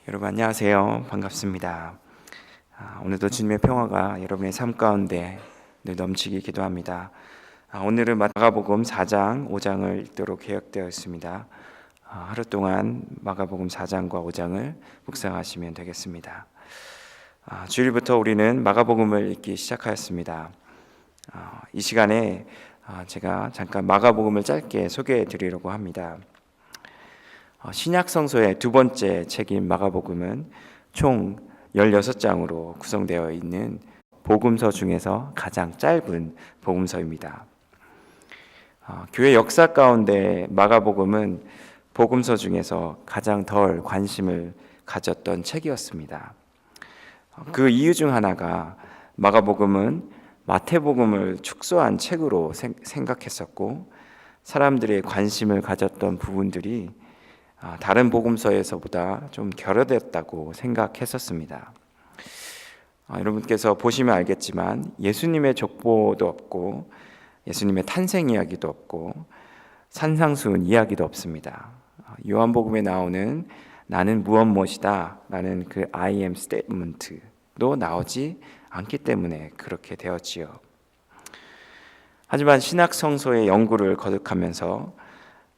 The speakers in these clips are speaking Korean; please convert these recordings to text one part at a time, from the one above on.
여러분 안녕하세요. 반갑습니다. 오늘도 주님의 평화가 여러분의 삶 가운데 늘 넘치기 기도합니다. 오늘은 마가복음 4장, 5장을 읽도록 계획되어 있습니다. 하루 동안 마가복음 4장과 5장을 묵상하시면 되겠습니다. 주일부터 우리는 마가복음을 읽기 시작하였습니다. 이 시간에 제가 잠깐 마가복음을 짧게 소개해 드리려고 합니다. 신약 성서의 두 번째 책인 마가복음은 총 16장으로 구성되어 있는 복음서 중에서 가장 짧은 복음서입니다. 교회 역사 가운데 마가복음은 복음서 중에서 가장 덜 관심을 가졌던 책이었습니다. 그 이유 중 하나가 마가복음은 마태복음을 축소한 책으로 생각했었고, 사람들의 관심을 가졌던 부분들이 다른 복음서에서보다 좀 결여됐다고 생각했었습니다. 여러분께서 보시면 알겠지만 예수님의 족보도 없고 예수님의 탄생 이야기도 없고 산상수훈 이야기도 없습니다. 요한복음에 나오는 나는 무엇이다 라는 그 I am statement도 나오지 않기 때문에 그렇게 되었지요. 하지만 신약 성서의 연구를 거듭하면서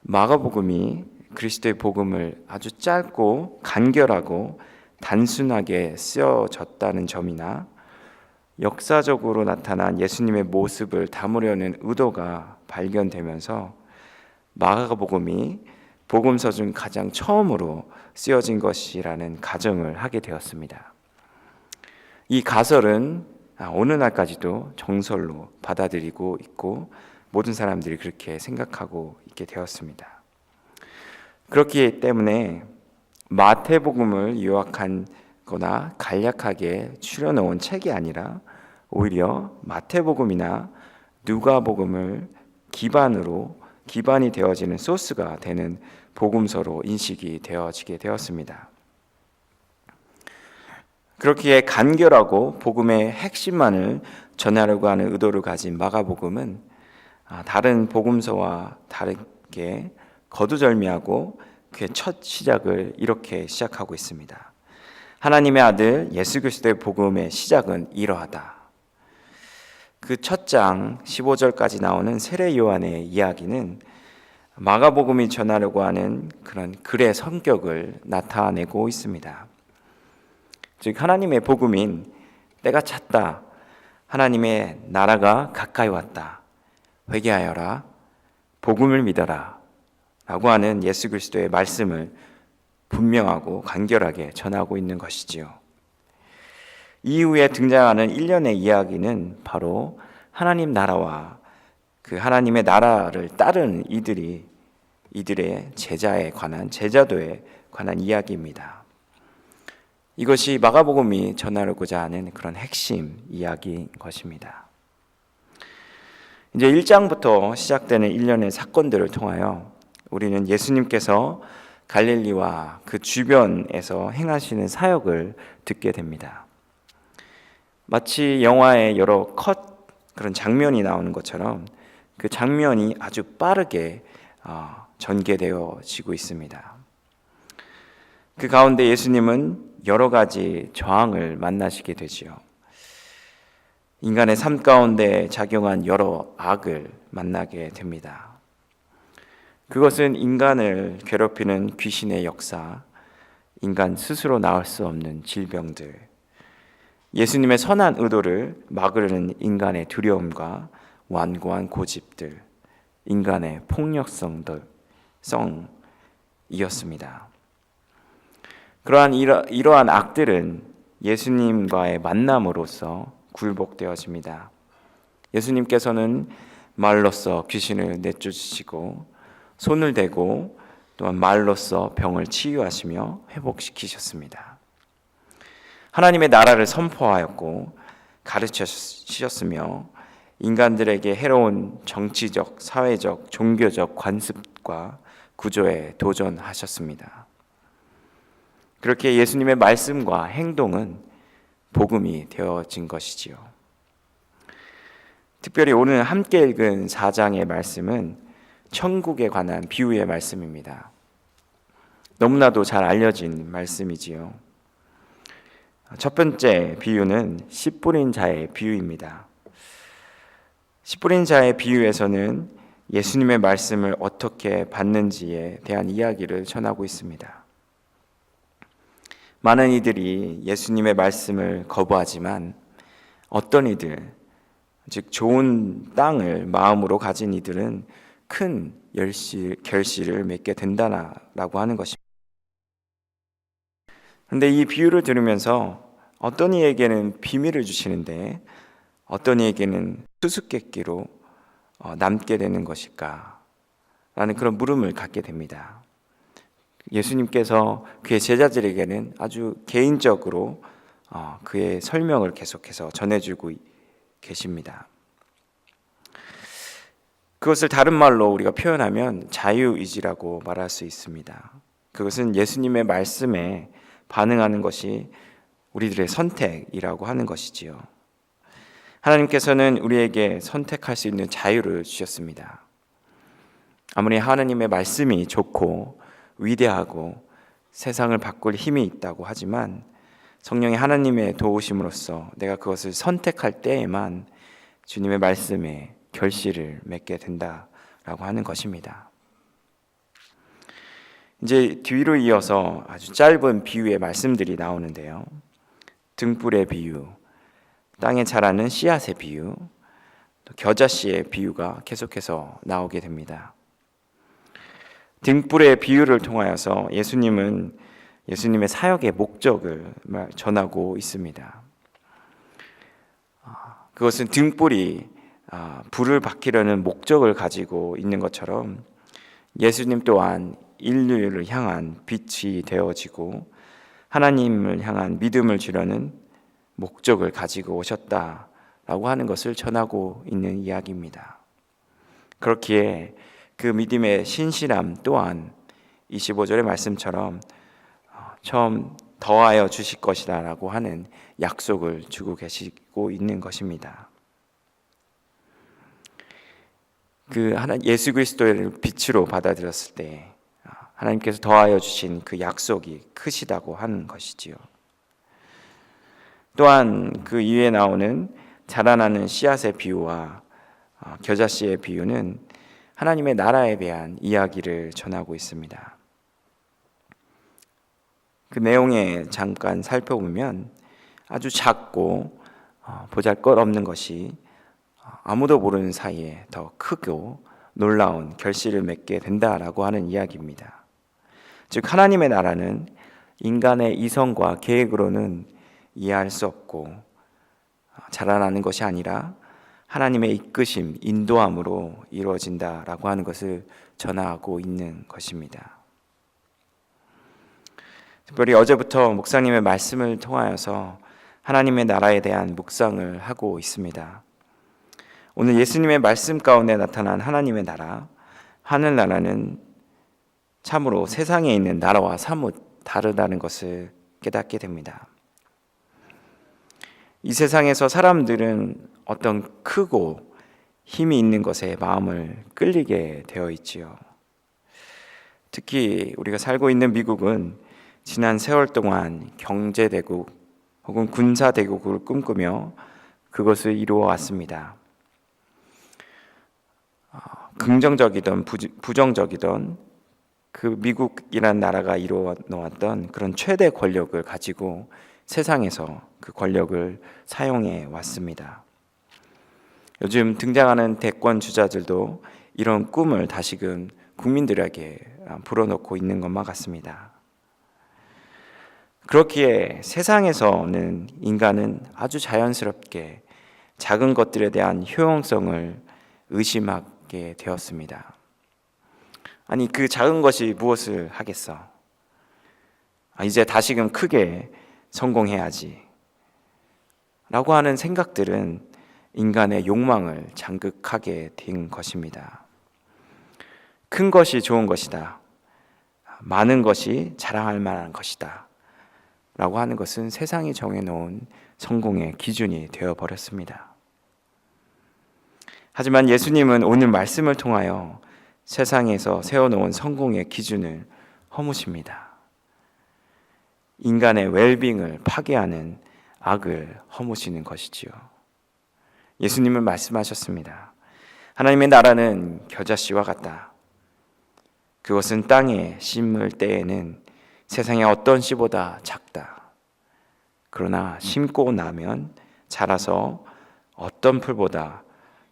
마가복음이 그리스도의 복음을 아주 짧고 간결하고 단순하게 쓰여졌다는 점이나 역사적으로 나타난 예수님의 모습을 담으려는 의도가 발견되면서 마가복음이 복음서 중 가장 처음으로 쓰여진 것이라는 가정을 하게 되었습니다. 이 가설은 오늘날까지도 정설로 받아들이고 있고 모든 사람들이 그렇게 생각하고 있게 되었습니다. 그렇기 때문에 마태복음을 요약한 거나 간략하게 추려놓은 책이 아니라 오히려 마태복음이나 누가복음을 기반이 되어지는 소스가 되는 복음서로 인식이 되어지게 되었습니다. 그렇기에 간결하고 복음의 핵심만을 전하려고 하는 의도를 가진 마가복음은 다른 복음서와 다르게 거두절미하고 그의 첫 시작을 이렇게 시작하고 있습니다. 하나님의 아들 예수 그리스도의 복음의 시작은 이러하다. 그 첫 장 15절까지 나오는 세례 요한의 이야기는 마가복음이 전하려고 하는 그런 글의 성격을 나타내고 있습니다. 즉 하나님의 복음인 때가 찼다, 하나님의 나라가 가까이 왔다, 회개하여라, 복음을 믿어라 라고 하는 예수 그리스도의 말씀을 분명하고 간결하게 전하고 있는 것이지요. 이후에 등장하는 일련의 이야기는 바로 하나님 나라와 그 하나님의 나라를 따르는 이들의 제자도에 관한 이야기입니다. 이것이 마가복음이 전하려고자 하는 그런 핵심 이야기인 것입니다. 이제 1장부터 시작되는 일련의 사건들을 통하여 우리는 예수님께서 갈릴리와 그 주변에서 행하시는 사역을 듣게 됩니다. 마치 영화의 여러 그런 장면이 나오는 것처럼 그 장면이 아주 빠르게 전개되어지고 있습니다. 그 가운데 예수님은 여러 가지 저항을 만나시게 되지요. 인간의 삶 가운데 작용한 여러 악을 만나게 됩니다. 그것은 인간을 괴롭히는 귀신의 역사, 인간 스스로 나을 수 없는 질병들, 예수님의 선한 의도를 막으려는 인간의 두려움과 완고한 고집들, 인간의 폭력성이었습니다. 이러한 악들은 예수님과의 만남으로써 굴복되어집니다. 예수님께서는 말로써 귀신을 내쫓으시고 손을 대고 또한 말로써 병을 치유하시며 회복시키셨습니다. 하나님의 나라를 선포하였고 가르치셨으며 인간들에게 해로운 정치적, 사회적, 종교적 관습과 구조에 도전하셨습니다. 그렇게 예수님의 말씀과 행동은 복음이 되어진 것이지요. 특별히 오늘 함께 읽은 4장의 말씀은 천국에 관한 비유의 말씀입니다. 너무나도 잘 알려진 말씀이지요. 첫 번째 비유는 씨 뿌린 자의 비유입니다. 씨 뿌린 자의 비유에서는 예수님의 말씀을 어떻게 받는지에 대한 이야기를 전하고 있습니다. 많은 이들이 예수님의 말씀을 거부하지만 어떤 이들, 즉 좋은 땅을 마음으로 가진 이들은 큰 결실을 맺게 된다라고 하는 것입니다. 그런데 이 비유를 들으면서 어떤 이에게는 비밀을 주시는데 어떤 이에게는 수수께끼로 남게 되는 것일까? 라는 그런 물음을 갖게 됩니다. 예수님께서 그의 제자들에게는 아주 개인적으로 그의 설명을 계속해서 전해주고 계십니다. 그것을 다른 말로 우리가 표현하면 자유의지라고 말할 수 있습니다. 그것은 예수님의 말씀에 반응하는 것이 우리들의 선택이라고 하는 것이지요. 하나님께서는 우리에게 선택할 수 있는 자유를 주셨습니다. 아무리 하나님의 말씀이 좋고 위대하고 세상을 바꿀 힘이 있다고 하지만 성령의 하나님의 도우심으로써 내가 그것을 선택할 때에만 주님의 말씀에 결실을 맺게 된다라고 하는 것입니다. 이제 뒤로 이어서 아주 짧은 비유의 말씀들이 나오는데요. 등불의 비유, 땅에 자라는 씨앗의 비유, 또 겨자씨의 비유가 계속해서 나오게 됩니다. 등불의 비유를 통하여서 예수님은 예수님의 사역의 목적을 전하고 있습니다. 그것은 등불이 불을 밝히려는 목적을 가지고 있는 것처럼 예수님 또한 인류를 향한 빛이 되어지고 하나님을 향한 믿음을 주려는 목적을 가지고 오셨다라고 하는 것을 전하고 있는 이야기입니다. 그렇기에 그 믿음의 신실함 또한 25절의 말씀처럼 처음 더하여 주실 것이다 라고 하는 약속을 주고 계시고 있는 것입니다. 예수 그리스도를 빛으로 받아들였을 때 하나님께서 더하여 주신 그 약속이 크시다고 하는 것이지요. 또한 그 이후에 나오는 자라나는 씨앗의 비유와 겨자씨의 비유는 하나님의 나라에 대한 이야기를 전하고 있습니다. 그 내용에 잠깐 살펴보면 아주 작고 보잘것없는 것이 아무도 모르는 사이에 더 크고 놀라운 결실을 맺게 된다라고 하는 이야기입니다. 즉 하나님의 나라는 인간의 이성과 계획으로는 이해할 수 없고 자라나는 것이 아니라 하나님의 이끄심, 인도함으로 이루어진다라고 하는 것을 전하고 있는 것입니다. 특별히 어제부터 목사님의 말씀을 통하여서 하나님의 나라에 대한 묵상을 하고 있습니다. 오늘 예수님의 말씀 가운데 나타난 하나님의 나라, 하늘나라는 참으로 세상에 있는 나라와 사뭇 다르다는 것을 깨닫게 됩니다. 이 세상에서 사람들은 어떤 크고 힘이 있는 것에 마음을 끌리게 되어 있지요. 특히 우리가 살고 있는 미국은 지난 세월 동안 경제대국 혹은 군사대국을 꿈꾸며 그것을 이루어 왔습니다. 긍정적이든 부정적이든 그 미국이란 나라가 이루어 놓았던 그런 최대 권력을 가지고 세상에서 그 권력을 사용해 왔습니다. 요즘 등장하는 대권 주자들도 이런 꿈을 다시금 국민들에게 불어넣고 있는 것만 같습니다. 그렇기에 세상에서는 인간은 아주 자연스럽게 작은 것들에 대한 효용성을 의심하게 되었습니다. 아니 그 작은 것이 무엇을 하겠어? 이제 다시금 크게 성공해야지 라고 하는 생각들은 인간의 욕망을 자극하게 된 것입니다. 큰 것이 좋은 것이다. 많은 것이 자랑할 만한 것이다. 라고 하는 것은 세상이 정해놓은 성공의 기준이 되어버렸습니다. 하지만 예수님은 오늘 말씀을 통하여 세상에서 세워놓은 성공의 기준을 허무십니다. 인간의 웰빙을 파괴하는 악을 허무시는 것이지요. 예수님은 말씀하셨습니다. 하나님의 나라는 겨자씨와 같다. 그것은 땅에 심을 때에는 세상의 어떤 씨보다 작다. 그러나 심고 나면 자라서 어떤 풀보다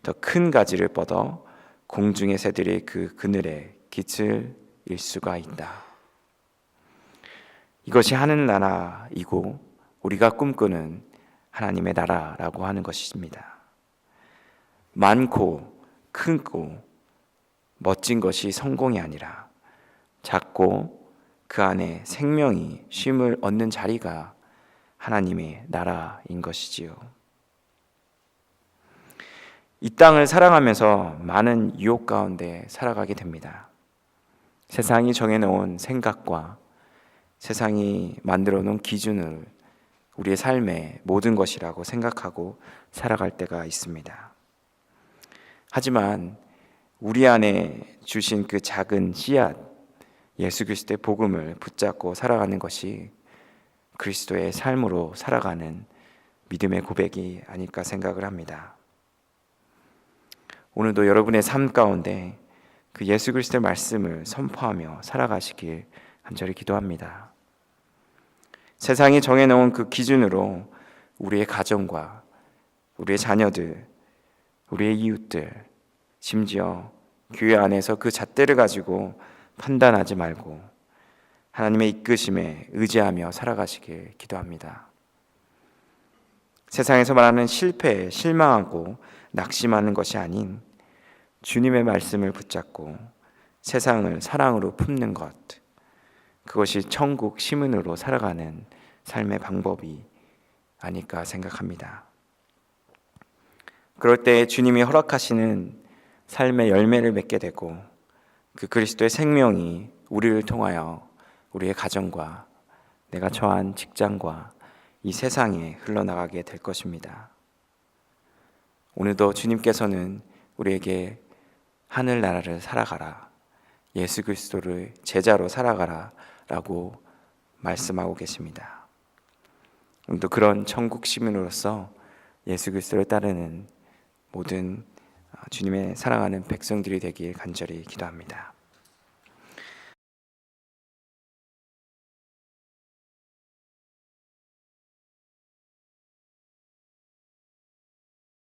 더 큰 가지를 뻗어 공중의 새들이 그 그늘에 깃을 수가 있다. 이것이 하늘나라이고 우리가 꿈꾸는 하나님의 나라라고 하는 것입니다. 많고 크고 멋진 것이 성공이 아니라 작고 그 안에 생명이 쉼을 얻는 자리가 하나님의 나라인 것이지요. 이 땅을 사랑하면서 많은 유혹 가운데 살아가게 됩니다. 세상이 정해놓은 생각과 세상이 만들어 놓은 기준을 우리의 삶의 모든 것이라고 생각하고 살아갈 때가 있습니다. 하지만 우리 안에 주신 그 작은 씨앗, 예수 그리스도의 복음을 붙잡고 살아가는 것이 그리스도의 삶으로 살아가는 믿음의 고백이 아닐까 생각을 합니다. 오늘도 여러분의 삶 가운데 그 예수 그리스도의 말씀을 선포하며 살아가시길 간절히 기도합니다. 세상이 정해놓은 그 기준으로 우리의 가정과 우리의 자녀들, 우리의 이웃들, 심지어 교회 안에서 그 잣대를 가지고 판단하지 말고 하나님의 이끄심에 의지하며 살아가시길 기도합니다. 세상에서 말하는 실패에 실망하고 낙심하는 것이 아닌 주님의 말씀을 붙잡고 세상을 사랑으로 품는 것, 그것이 천국 시민으로 살아가는 삶의 방법이 아닐까 생각합니다. 그럴 때 주님이 허락하시는 삶의 열매를 맺게 되고 그 그리스도의 생명이 우리를 통하여 우리의 가정과 내가 처한 직장과 이 세상에 흘러나가게 될 것입니다. 오늘도 주님께서는 우리에게 하늘나라를 살아가라, 예수 그리스도를 제자로 살아가라 라고 말씀하고 계십니다. 오늘도 그런 천국 시민으로서 예수 그리스도를 따르는 모든 주님의 사랑하는 백성들이 되길 간절히 기도합니다.